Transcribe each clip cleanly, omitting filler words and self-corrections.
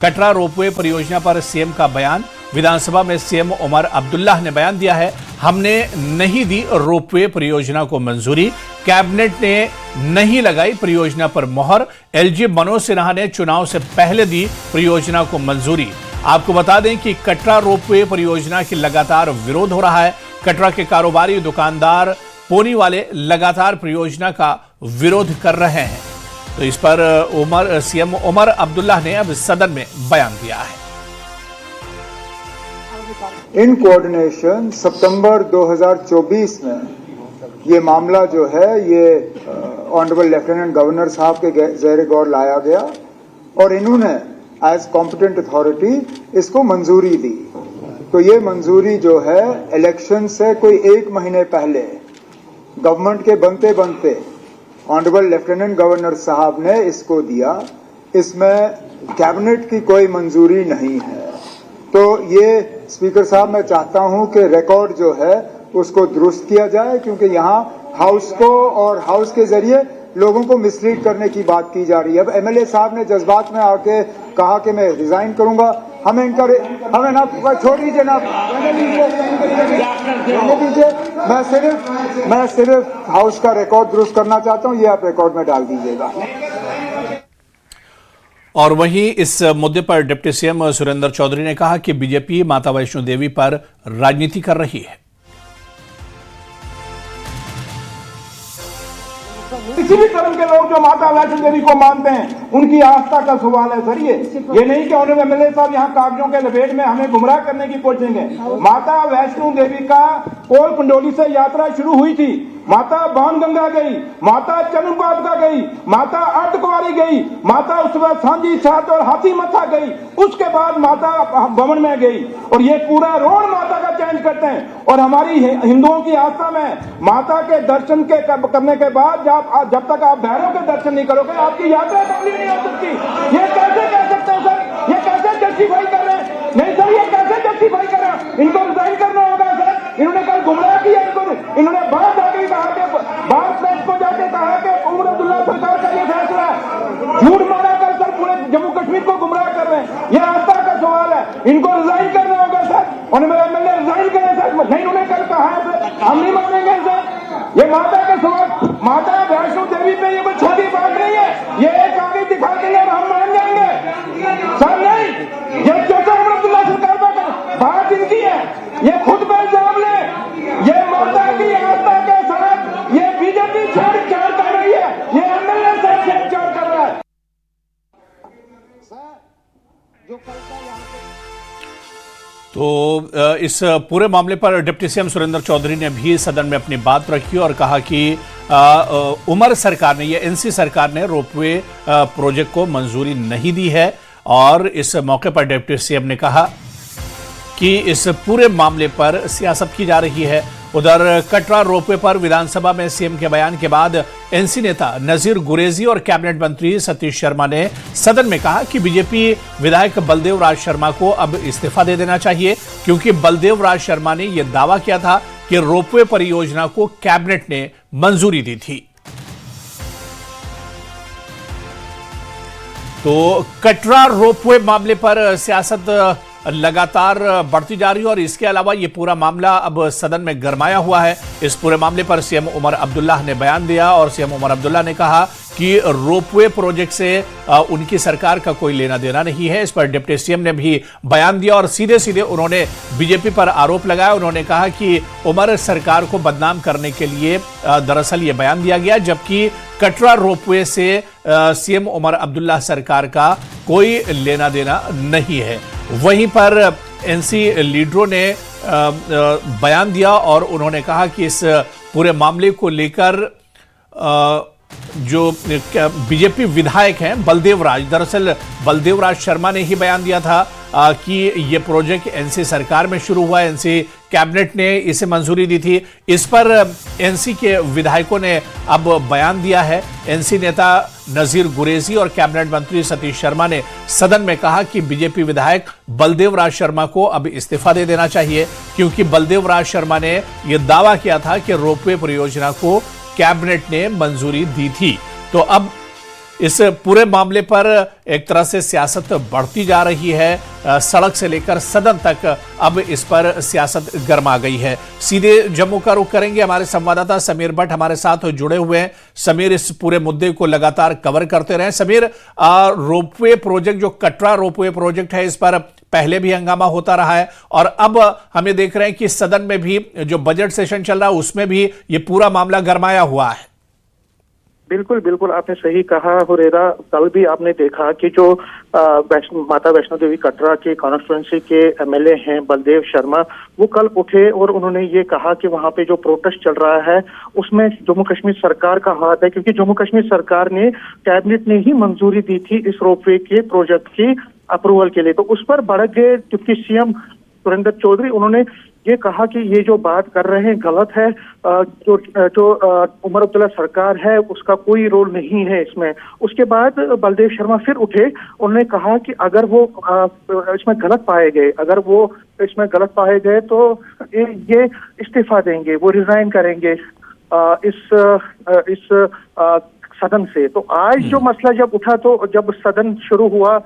Katra ropeway परियोजना पर CM का बयान। विधानसभा में सीएम उमर अब्दुल्लाह ने बयान दिया है, हमने नहीं दी रोपवे परियोजना को मंजूरी, कैबिनेट ने नहीं लगाई परियोजना पर मोहर। एलजी मनोज सिन्हा ने चुनाव से पहले दी परियोजना को मंजूरी। आपको बता दें कि कटरा रोपवे परियोजना की लगातार विरोध हो रहा है। कटरा के कारोबारी, दुकानदार, पोनी वाले लगातार परियोजना का विरोध कर रहे हैं। तो इस पर सीएम उमर अब्दुल्लाह ने अब सदन में बयान दिया है। इन कोऑर्डिनेशन सितंबर 2024 में ये मामला जो है ये ऑनरेबल लेफ्टिनेंट गवर्नर साहब के ज़ेर गौर लाया गया और इन्होंने एज कॉम्पिटेंट अथॉरिटी इसको मंजूरी दी। तो ये मंजूरी जो है इलेक्शन से कोई 1 महीने पहले गवर्नमेंट के बनते बनते ऑनरेबल लेफ्टिनेंट गवर्नर साहब ने इसको दिया। इसमें कैबिनेट की कोई मंजूरी नहीं है। तो ये स्पीकर साहब, मैं चाहता हूं कि रिकॉर्ड जो है उसको दुरुस्त किया जाए, क्योंकि यहाँ हाउस को और हाउस के जरिए लोगों को मिसलीड करने की बात की जा रही है। अब एमएलए साहब ने जज्बात में आके कहा कि मैं रिजाइन करूंगा। हमें ना छोड़ दीजिए ना, मैं सिर्फ हाउस का रिकॉर्ड दुरुस्त करना चाहता हूं, ये आप रिकॉर्ड में डाल दीजिएगा। और वहीं इस मुद्दे पर डिप्टी सीएम सुरेंद्र चौधरी ने कहा कि बीजेपी माता वैष्णो देवी पर राजनीति कर रही है। किसी भी धर्म के लोग जो माता वैष्णो देवी को मानते हैं उनकी आस्था का सवाल है सर। ये नहीं कि उन्होंने एमएलए साहब यहाँ कागजों के लपेट में हमें गुमराह करने की कोशिशेंगे। माता वैष्णो देवी का कोल पंडोली से यात्रा शुरू हुई थी, माता बाणगंगा गई, माता चरणपादुका गई, माता अर्धकुंवारी गई, माता उस वक्त सांझी छात और हाथी मत्था गई, उसके बाद माता भवन में गई। और ये पूरा रोड माता का चेंज करते हैं। और हमारी हिंदुओं की आस्था में माता के दर्शन करने के बाद जब तक आप भैरव के दर्शन नहीं करोगे आपकी यात्रा कंप्लीट नहीं हो सकती। ये कैसे कह सकते हैं सर? ये कैसे जस्टिफाई कर रहे हैं? नहीं सर, ये कैसे जस्टिफाई कर रहे हैं? इनको रिजाइन करना होगा सर। इन्होंने कल गुमराह किया, इन्होंने बाहर जाके कहा कि बाहर प्रेस को जाके कहा कि उमर अब्दुल्ला सरकार का ये फैसला है। झूठ मारा कर सर पूरे जम्मू कश्मीर को गुमराह कर रहे हैं। ये आस्था का सवाल है, इनको रिजाइन करना होगा सर। और मेरे एमएलए रिजाइन करें सर। नहीं, उन्होंने कल कहा है सर, हम नहीं मानेंगे सर। ये माता के सवाल, माता वैष्णो देवी पे ये कोई छोटी बात नहीं है। ये एक आगे दिखा देंगे और हम मान जाएंगे सर। नहीं, ये जो उमर अब्दुल्ला सरकार पर बात इनकी है, ये खुद पे इल्जाम ले। ये माता की आस्था के साथ ये बीजेपी छेड़छाड़ कर रही है, ये एमएलए से छेड़छाड़ कर रहा है। तो इस पूरे मामले पर डिप्टी सीएम सुरेंद्र चौधरी ने भी सदन में अपनी बात रखी और कहा कि उमर सरकार ने, ये एनसी सरकार ने रोपवे प्रोजेक्ट को मंजूरी नहीं दी है। और इस मौके पर डिप्टी सीएम ने कहा कि इस पूरे मामले पर सियासत की जा रही है। उधर कटरा रोपवे पर विधानसभा में सीएम के बयान के बाद एनसी नेता नजीर गुरेजी और कैबिनेट मंत्री सतीश शर्मा ने सदन में कहा कि बीजेपी विधायक बलदेव राज शर्मा को अब इस्तीफा दे देना चाहिए, क्योंकि बलदेव राज शर्मा ने यह दावा किया था कि रोपवे परियोजना को कैबिनेट ने मंजूरी दी थी। तो कटरा रोपवे मामले पर सियासत लगातार बढ़ती जा रही है और इसके अलावा ये पूरा मामला अब सदन में गरमाया हुआ है। इस पूरे मामले पर सीएम उमर अब्दुल्लाह ने बयान दिया और सीएम उमर अब्दुल्लाह ने कहा कि रोपवे प्रोजेक्ट से उनकी सरकार का कोई लेना देना नहीं है। इस पर डिप्टी सीएम ने भी बयान दिया और सीधे सीधे उन्होंने बीजेपी पर आरोप लगाया। उन्होंने कहा कि उमर सरकार को बदनाम करने के लिए दरअसल ये बयान दिया गया, जबकि कटरा रोपवे से सीएम उमर अब्दुल्लाह सरकार का कोई लेना देना नहीं है। वहीं पर एनसी लीडरों ने बयान दिया और उन्होंने कहा कि इस पूरे मामले को लेकर जो बीजेपी विधायक हैं बलदेव राज, दरअसल बलदेव राज शर्मा ने ही बयान दिया था कि ये प्रोजेक्ट एनसी सरकार में शुरू हुआ है, एनसी कैबिनेट ने इसे मंजूरी दी थी। इस पर एनसी के विधायकों ने अब बयान दिया है। एनसी नेता नजीर गुरेजी और कैबिनेट मंत्री सतीश शर्मा ने सदन में कहा कि बीजेपी विधायक बलदेव राज शर्मा को अब इस्तीफा दे देना चाहिए, क्योंकि बलदेव राज शर्मा ने यह दावा किया था कि रोपवे परियोजना को कैबिनेट ने मंजूरी दी थी। तो अब इस पूरे मामले पर एक तरह से सियासत बढ़ती जा रही है। सड़क से लेकर सदन तक अब इस पर सियासत गर्मा गई है। सीधे जम्मू का रुख करेंगे, हमारे संवाददाता समीर भट्ट हमारे साथ जुड़े हुए हैं। समीर, इस पूरे मुद्दे को लगातार कवर करते रहे। समीर, रोपवे प्रोजेक्ट, जो कटरा रोपवे प्रोजेक्ट है, इस पर पहले भी हंगामा होता रहा है और अब हमें देख रहे हैं कि सदन में भी जो बजट सेशन चल रहा है उसमें भी ये पूरा मामला गरमाया हुआ है। बिल्कुल बिल्कुल, आपने सही कहा हुरेरा। कल भी आपने देखा कि जो माता वैष्णो देवी कटरा के कॉन्स्टिट्यूंसी के एमएलए हैं बलदेव शर्मा, वो कल उठे और उन्होंने ये कहा कि वहां पे जो प्रोटेस्ट चल रहा है उसमें जम्मू कश्मीर सरकार का हाथ है, क्योंकि जम्मू कश्मीर सरकार ने, कैबिनेट ने ही मंजूरी दी थी इस रोपवे के प्रोजेक्ट की अप्रूवल के लिए। तो उस पर भड़क गए डिप्टी सीएम सुरेंद्र चौधरी। उन्होंने ये कहा कि ये जो बात कर रहे हैं गलत है, जो उमर अब्दुल्ला सरकार है उसका कोई रोल नहीं है इसमें। उसके बाद बलदेव शर्मा फिर उठे, उन्होंने कहा कि अगर वो इसमें गलत पाए गए तो ये इस्तीफा देंगे, वो रिजाइन करेंगे इस सदन से। तो आज जो मसला जब उठा, तो जब सदन शुरू हुआ,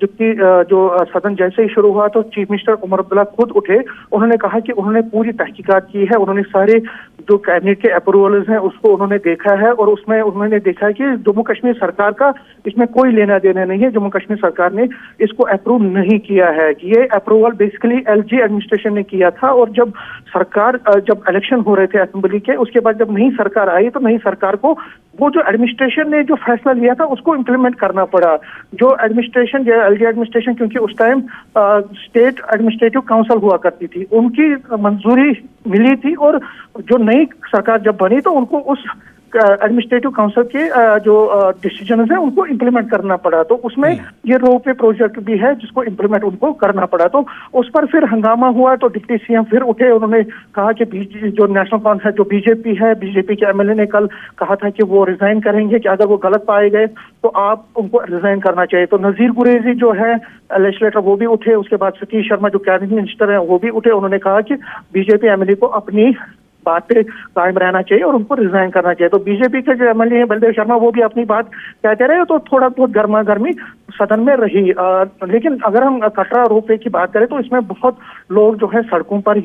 जबकि जो सदन जैसे ही शुरू हुआ तो चीफ मिनिस्टर उमर अब्दुल्ला खुद उठे। उन्होंने कहा कि उन्होंने पूरी तहकीकात की है, उन्होंने सारे जो कैबिनेट के अप्रूवल्स हैं उसको उन्होंने देखा है और उसमें उन्होंने देखा है कि जम्मू कश्मीर सरकार का इसमें कोई लेना देना नहीं है। जम्मू कश्मीर सरकार ने इसको अप्रूव नहीं किया है। ये अप्रूवल बेसिकली एलजी एडमिनिस्ट्रेशन ने किया था और जब इलेक्शन हो रहे थे असेंबली के, उसके बाद जब नई सरकार आई तो नई सरकार को वो जो एडमिनिस्ट्रेशन ने जो फैसला लिया था उसको इम्प्लीमेंट करना पड़ा। जो एडमिनिस्ट्रेशन, जो एलजी एडमिनिस्ट्रेशन, क्योंकि उस टाइम स्टेट एडमिनिस्ट्रेटिव काउंसिल हुआ करती थी, उनकी मंजूरी मिली थी और जो नई सरकार जब बनी तो उनको उस एडमिनिस्ट्रेटिव काउंसिल के जो डिसीजन है उनको इम्प्लीमेंट करना पड़ा। तो उसमें ये रोपवे प्रोजेक्ट भी है जिसको इम्प्लीमेंट उनको करना पड़ा। तो उस पर फिर हंगामा हुआ तो डिप्टी सीएम फिर उठे, उन्होंने कहा कि जो नेशनल कॉन्फ्रेंस है, जो बीजेपी है, बीजेपी के एमएलए ने कल कहा था कि वो रिजाइन करेंगे, कि अगर वो गलत पाए गए तो आप उनको रिजाइन करना चाहिए। तो नजीर गुरेजी जो है लेजिस्लेटर, वो भी उठे। उसके बाद सतीश शर्मा जो कैबिनेट मिनिस्टर है वो भी उठे। उन्होंने कहा कि बीजेपी एमएलए को अपनी बात पे कायम रहना चाहिए और उनको रिजाइन करना चाहिए। तो बीजेपी के जो एमएलए हैं बलदेव शर्मा, वो भी अपनी बात कहते रहे, तो थोड़ा बहुत गर्मा गर्मी सदन में रही। लेकिन अगर हम कटरा रोपवे की बात करें तो इसमें बहुत लोग जो है सड़कों पर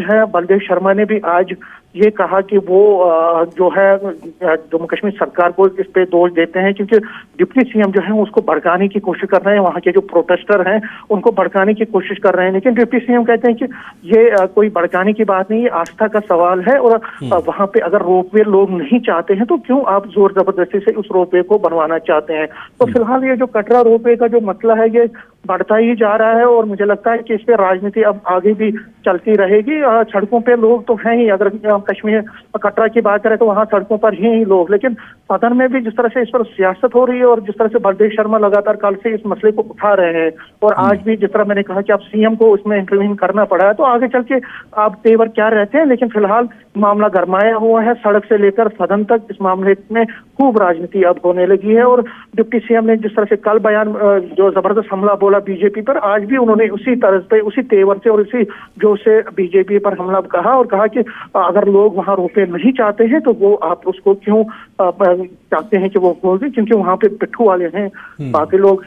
है। बलदेव शर्मा ने भी आज ये कहा कि वो जो है जम्मू कश्मीर सरकार को इस पे दोष देते हैं, क्योंकि डिप्टी सीएम जो है उसको भड़काने की कोशिश कर रहे हैं, वहाँ के जो प्रोटेस्टर हैं उनको भड़काने की कोशिश कर रहे हैं। लेकिन डिप्टी सीएम कहते हैं कि ये कोई भड़काने की बात नहीं, ये आस्था का सवाल है और वहाँ पे अगर रोपवे लोग नहीं चाहते हैं तो क्यों आप जोर जबरदस्ती से उस रोपवे को बनवाना चाहते हैं। तो फिलहाल ये जो कटरा रोपवे का जो मसला है ये बढ़ता ही जा रहा है और मुझे लगता है कि इस पे राजनीति अब आगे भी चलती रहेगी। सड़कों पे लोग तो हैं ही, अगर कश्मीर कटरा की बात करें तो वहाँ सड़कों पर ही लोग, लेकिन सदन में भी जिस तरह से इस पर सियासत हो रही है और जिस तरह से बलदेव शर्मा लगातार कल से इस मसले को उठा रहे हैं और आज भी जिस तरह मैंने कहा कि अब सीएम को उसमें इंटरवीन करना पड़ा है, तो आगे चल के आप तेवर क्या रहते हैं। लेकिन फिलहाल मामला गरमाया हुआ है, सड़क से लेकर सदन तक इस मामले में खूब राजनीति अब होने लगी है। और डिप्टी सीएम ने जिस तरह से कल बयान जो जबरदस्त हमला बोला बीजेपी पर, आज भी उन्होंने उसी तरह पे, उसी तेवर से और उसी जोश से बीजेपी पर हमला कहा और कहा कि अगर लोग वहां रोपवे नहीं चाहते हैं तो वो आप उसको क्यों चाहते हैं कि वो खोल दें, क्योंकि वहां पे पिट्ठू वाले हैं बाकी लोग।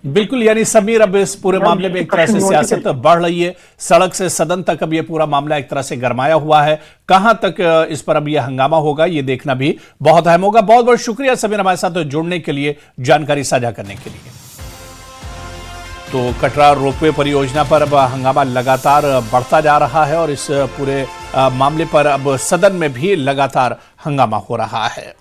बिल्कुल, यानी समीर, अब इस पूरे मामले में एक तरह से सियासत बढ़ रही है, सड़क से सदन तक अब ये पूरा मामला एक तरह से गरमाया हुआ है। कहां तक इस पर अब ये हंगामा होगा ये देखना भी बहुत अहम होगा। बहुत बहुत शुक्रिया समीर हमारे साथ जुड़ने के लिए, जानकारी साझा करने के लिए। तो कटरा रोपवे परियोजना पर अब हंगामा लगातार बढ़ता जा रहा है और इस पूरे मामले पर अब सदन में भी लगातार हंगामा हो रहा है।